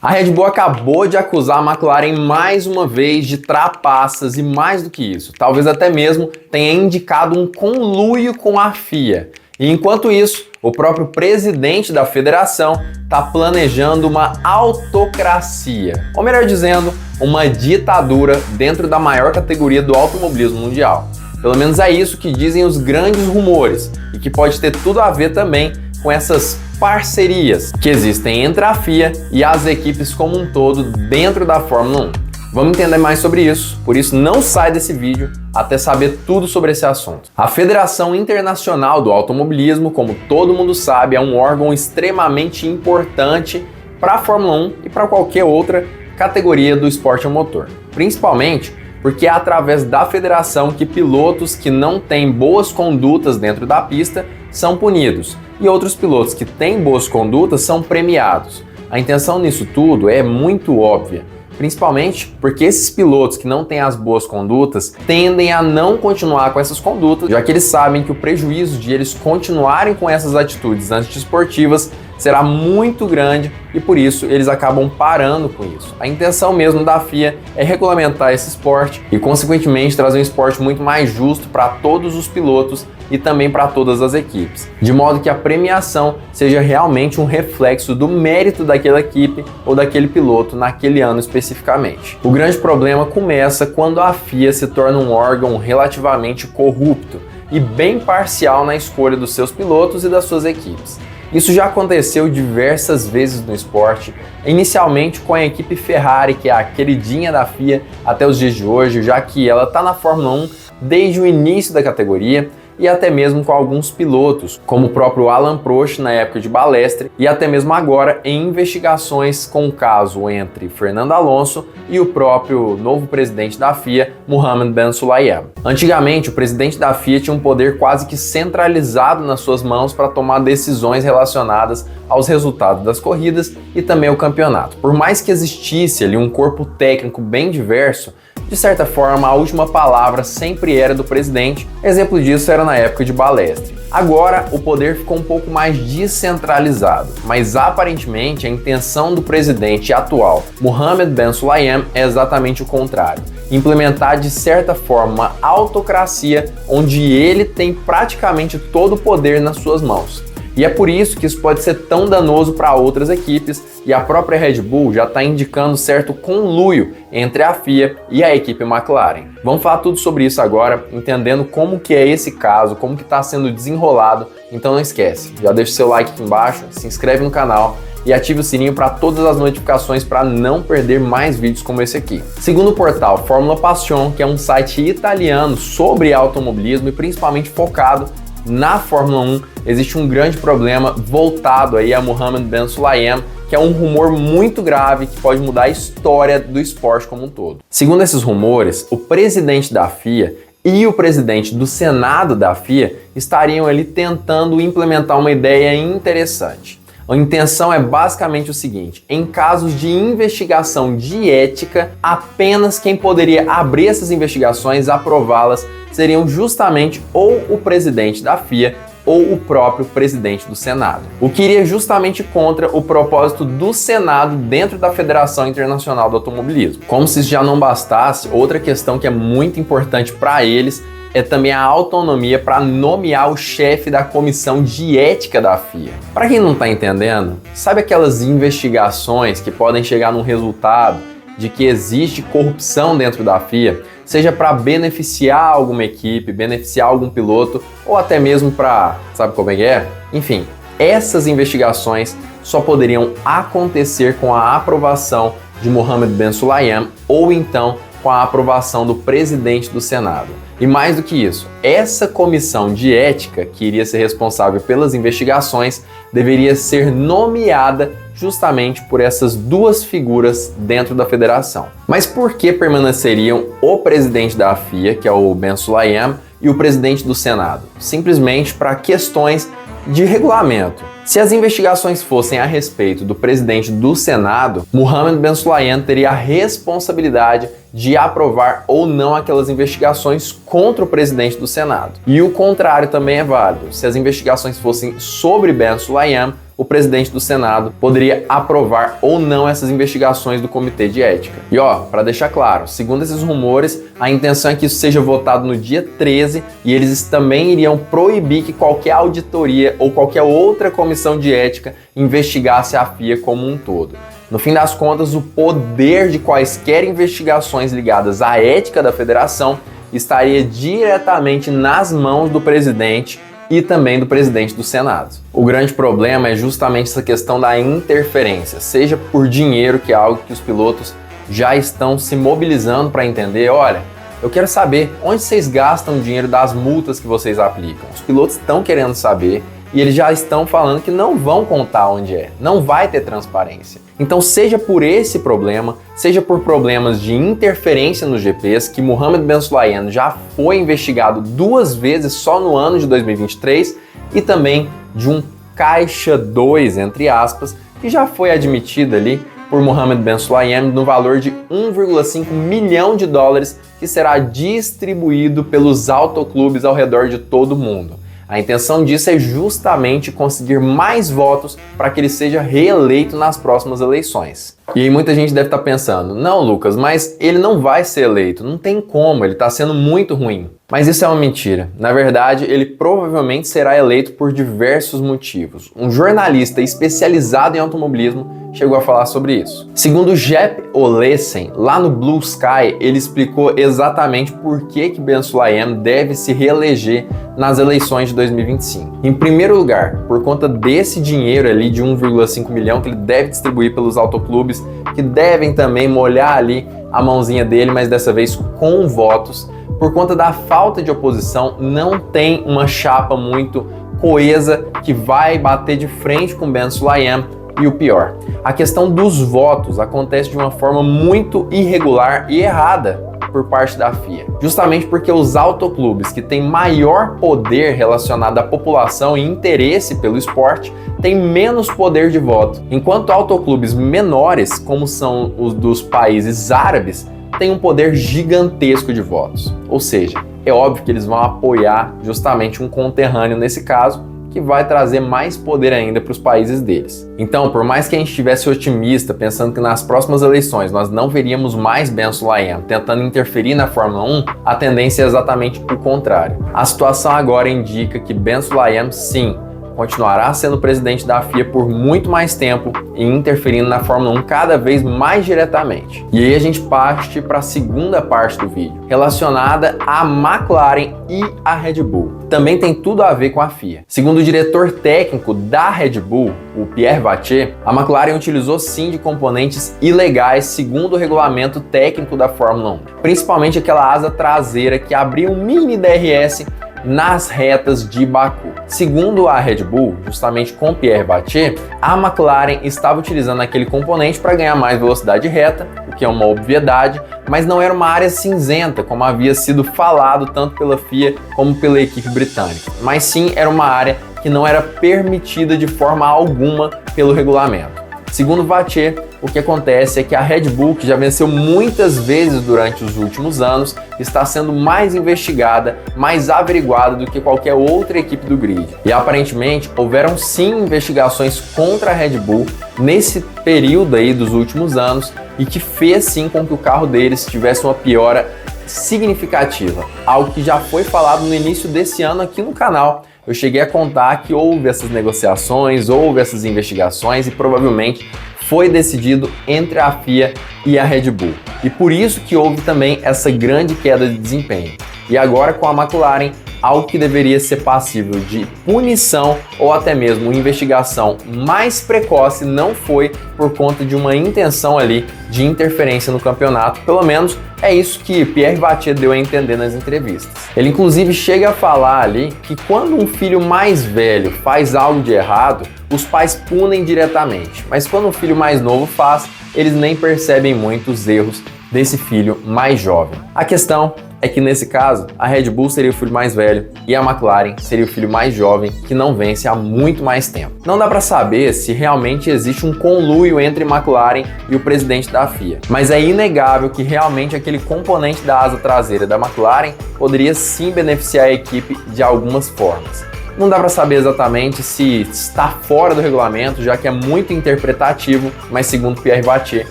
A Red Bull acabou de acusar a McLaren mais uma vez de trapaças e mais do que isso, talvez até mesmo tenha indicado um conluio com a FIA. E enquanto isso, o próprio presidente da federação está planejando uma autocracia, ou melhor dizendo, uma ditadura dentro da maior categoria do automobilismo mundial. Pelo menos é isso que dizem os grandes rumores e que pode ter tudo a ver também com essas parcerias que existem entre a FIA e as equipes como um todo dentro da Fórmula 1. Vamos entender mais sobre isso, por isso não sai desse vídeo até saber tudo sobre esse assunto. A Federação Internacional do Automobilismo, como todo mundo sabe, é um órgão extremamente importante para a Fórmula 1 e para qualquer outra categoria do esporte a motor. Principalmente porque é através da federação que pilotos que não têm boas condutas dentro da pista são punidos e outros pilotos que têm boas condutas são premiados. A intenção nisso tudo é muito óbvia, principalmente porque esses pilotos que não têm as boas condutas tendem a não continuar com essas condutas, já que eles sabem que o prejuízo de eles continuarem com essas atitudes antiesportivas será muito grande e por isso eles acabam parando com isso. A intenção mesmo da FIA é regulamentar esse esporte e consequentemente trazer um esporte muito mais justo para todos os pilotos e também para todas as equipes, de modo que a premiação seja realmente um reflexo do mérito daquela equipe ou daquele piloto naquele ano especificamente. O grande problema começa quando a FIA se torna um órgão relativamente corrupto e bem parcial na escolha dos seus pilotos e das suas equipes. Isso já aconteceu diversas vezes no esporte, inicialmente com a equipe Ferrari, que é a queridinha da FIA até os dias de hoje, já que ela está na Fórmula 1 desde o início da categoria, e até mesmo com alguns pilotos, como o próprio Alain Prost na época de Balestre, e até mesmo agora em investigações com o caso entre Fernando Alonso e o próprio novo presidente da FIA, Mohammed Ben Sulayem. Antigamente, o presidente da FIA tinha um poder quase que centralizado nas suas mãos para tomar decisões relacionadas aos resultados das corridas e também ao campeonato. Por mais que existisse ali um corpo técnico bem diverso, de certa forma, a última palavra sempre era do presidente. Exemplo disso era na época de Balestre. Agora, o poder ficou um pouco mais descentralizado, mas aparentemente a intenção do presidente atual, Mohammed Ben Sulayem, é exatamente o contrário. Implementar de certa forma uma autocracia onde ele tem praticamente todo o poder nas suas mãos. E é por isso que isso pode ser tão danoso para outras equipes e a própria Red Bull já está indicando certo conluio entre a FIA e a equipe McLaren. Vamos falar tudo sobre isso agora, entendendo como que é esse caso, como que está sendo desenrolado. Então não esquece, já deixa o seu like aqui embaixo, se inscreve no canal e ative o sininho para todas as notificações para não perder mais vídeos como esse aqui. Segundo o portal Fórmula Passion, que é um site italiano sobre automobilismo e principalmente focado na Fórmula 1, existe um grande problema voltado aí a Mohammed Ben Sulayem, que é um rumor muito grave que pode mudar a história do esporte como um todo. Segundo esses rumores, o presidente da FIA e o presidente do Senado da FIA estariam ali tentando implementar uma ideia interessante. A intenção é basicamente o seguinte: em casos de investigação de ética, apenas quem poderia abrir essas investigações, aprová-las, seriam justamente ou o presidente da FIA ou o próprio presidente do Senado. O que iria justamente contra o propósito do Senado dentro da Federação Internacional do Automobilismo. Como se isso já não bastasse, outra questão que é muito importante para eles é também a autonomia para nomear o chefe da comissão de ética da FIA. Para quem não está entendendo, sabe aquelas investigações que podem chegar num resultado de que existe corrupção dentro da FIA, seja para beneficiar alguma equipe, beneficiar algum piloto ou até mesmo para, sabe como é que é? Enfim, essas investigações só poderiam acontecer com a aprovação de Mohammed Ben Sulayem ou então com a aprovação do presidente do Senado. E mais do que isso, essa comissão de ética, que iria ser responsável pelas investigações, deveria ser nomeada justamente por essas duas figuras dentro da federação. Mas por que permaneceriam o presidente da FIA, que é o Ben Sulayem, e o presidente do Senado? Simplesmente para questões de regulamento. Se as investigações fossem a respeito do presidente do Senado, Mohammed Ben Sulayem teria a responsabilidade de aprovar ou não aquelas investigações contra o presidente do Senado. E o contrário também é válido. Se as investigações fossem sobre Ben Sulayem, o presidente do Senado poderia aprovar ou não essas investigações do Comitê de Ética. E para deixar claro, segundo esses rumores, a intenção é que isso seja votado no dia 13 e eles também iriam proibir que qualquer auditoria ou qualquer outra comissão de ética investigasse a FIA como um todo. No fim das contas, o poder de quaisquer investigações ligadas à ética da federação estaria diretamente nas mãos do presidente e também do presidente do Senado. O grande problema é justamente essa questão da interferência, seja por dinheiro, que é algo que os pilotos já estão se mobilizando para entender. Olha, eu quero saber onde vocês gastam o dinheiro das multas que vocês aplicam. Os pilotos estão querendo saber e eles já estão falando que não vão contar onde é, não vai ter transparência. Então, seja por esse problema, seja por problemas de interferência nos GPs, que Mohammed Ben Sulayem já foi investigado 2 vezes só no ano de 2023, e também de um caixa 2, entre aspas, que já foi admitido ali por Mohammed Ben Sulayem no valor de 1,5 milhão de dólares, que será distribuído pelos autoclubes ao redor de todo o mundo. A intenção disso é justamente conseguir mais votos para que ele seja reeleito nas próximas eleições. E aí muita gente deve estar pensando, não, Lucas, mas ele não vai ser eleito, não tem como, ele está sendo muito ruim. Mas isso é uma mentira. Na verdade, ele provavelmente será eleito por diversos motivos. Um jornalista especializado em automobilismo chegou a falar sobre isso. Segundo Jep Olesen, lá no Blue Sky, ele explicou exatamente por que Ben Sulayem deve se reeleger nas eleições de 2025. Em primeiro lugar, por conta desse dinheiro ali de 1,5 milhão que ele deve distribuir pelos autoclubes, que devem também molhar ali a mãozinha dele, mas dessa vez com votos. Por conta da falta de oposição, não tem uma chapa muito coesa que vai bater de frente com Ben Sulayem. E o pior, a questão dos votos acontece de uma forma muito irregular e errada por parte da FIA. Justamente porque os autoclubes que têm maior poder relacionado à população e interesse pelo esporte têm menos poder de voto, enquanto autoclubes menores, como são os dos países árabes, têm um poder gigantesco de votos. Ou seja, é óbvio que eles vão apoiar justamente um conterrâneo nesse caso, que vai trazer mais poder ainda para os países deles. Então, por mais que a gente estivesse otimista, pensando que nas próximas eleições nós não veríamos mais Ben Sulayem tentando interferir na Fórmula 1, a tendência é exatamente o contrário. A situação agora indica que Ben Sulayem, sim, continuará sendo presidente da FIA por muito mais tempo e interferindo na Fórmula 1 cada vez mais diretamente. E aí a gente parte para a segunda parte do vídeo, relacionada à McLaren e à Red Bull. Também tem tudo a ver com a FIA. Segundo o diretor técnico da Red Bull, o Pierre Vacher, a McLaren utilizou sim de componentes ilegais segundo o regulamento técnico da Fórmula 1, principalmente aquela asa traseira que abria um mini DRS nas retas de Baku. Segundo a Red Bull, justamente com Pierre Vacher, a McLaren estava utilizando aquele componente para ganhar mais velocidade reta, o que é uma obviedade, mas não era uma área cinzenta, como havia sido falado tanto pela FIA como pela equipe britânica, mas sim era uma área que não era permitida de forma alguma pelo regulamento. Segundo Vacher, o que acontece é que a Red Bull, que já venceu muitas vezes durante os últimos anos, está sendo mais investigada, mais averiguada do que qualquer outra equipe do grid. E aparentemente houveram sim investigações contra a Red Bull nesse período aí dos últimos anos e que fez sim com que o carro deles tivesse uma piora significativa, algo que já foi falado no início desse ano aqui no canal. Eu cheguei a contar que houve essas negociações, houve essas investigações e provavelmente foi decidido entre a FIA e a Red Bull. E por isso que houve também essa grande queda de desempenho. E agora com a McLaren, algo que deveria ser passível de punição ou até mesmo investigação mais precoce não foi por conta de uma intenção ali de interferência no campeonato. Pelo menos é isso que Pierre Vacher deu a entender nas entrevistas. Ele inclusive chega a falar ali que quando um filho mais velho faz algo de errado, os pais punem diretamente, mas quando um filho mais novo faz, eles nem percebem muito os erros desse filho mais jovem. A questão é que nesse caso, a Red Bull seria o filho mais velho e a McLaren seria o filho mais jovem que não vence há muito mais tempo. Não dá para saber se realmente existe um conluio entre McLaren e o presidente da FIA, mas é inegável que realmente aquele componente da asa traseira da McLaren poderia sim beneficiar a equipe de algumas formas. Não dá para saber exatamente se está fora do regulamento, já que é muito interpretativo, mas segundo Pierre Battier,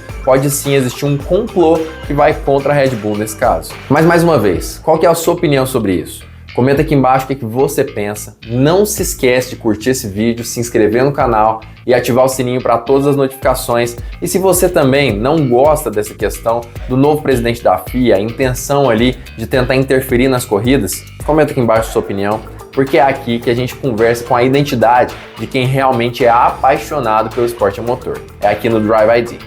pode sim existir um complô que vai contra a Red Bull nesse caso. Mas mais uma vez, qual que é a sua opinião sobre isso? Comenta aqui embaixo o que você pensa. Não se esquece de curtir esse vídeo, se inscrever no canal e ativar o sininho para todas as notificações. E se você também não gosta dessa questão do novo presidente da FIA, a intenção ali de tentar interferir nas corridas, comenta aqui embaixo a sua opinião, porque é aqui que a gente conversa com a identidade de quem realmente é apaixonado pelo esporte a motor. É aqui no Drive ID.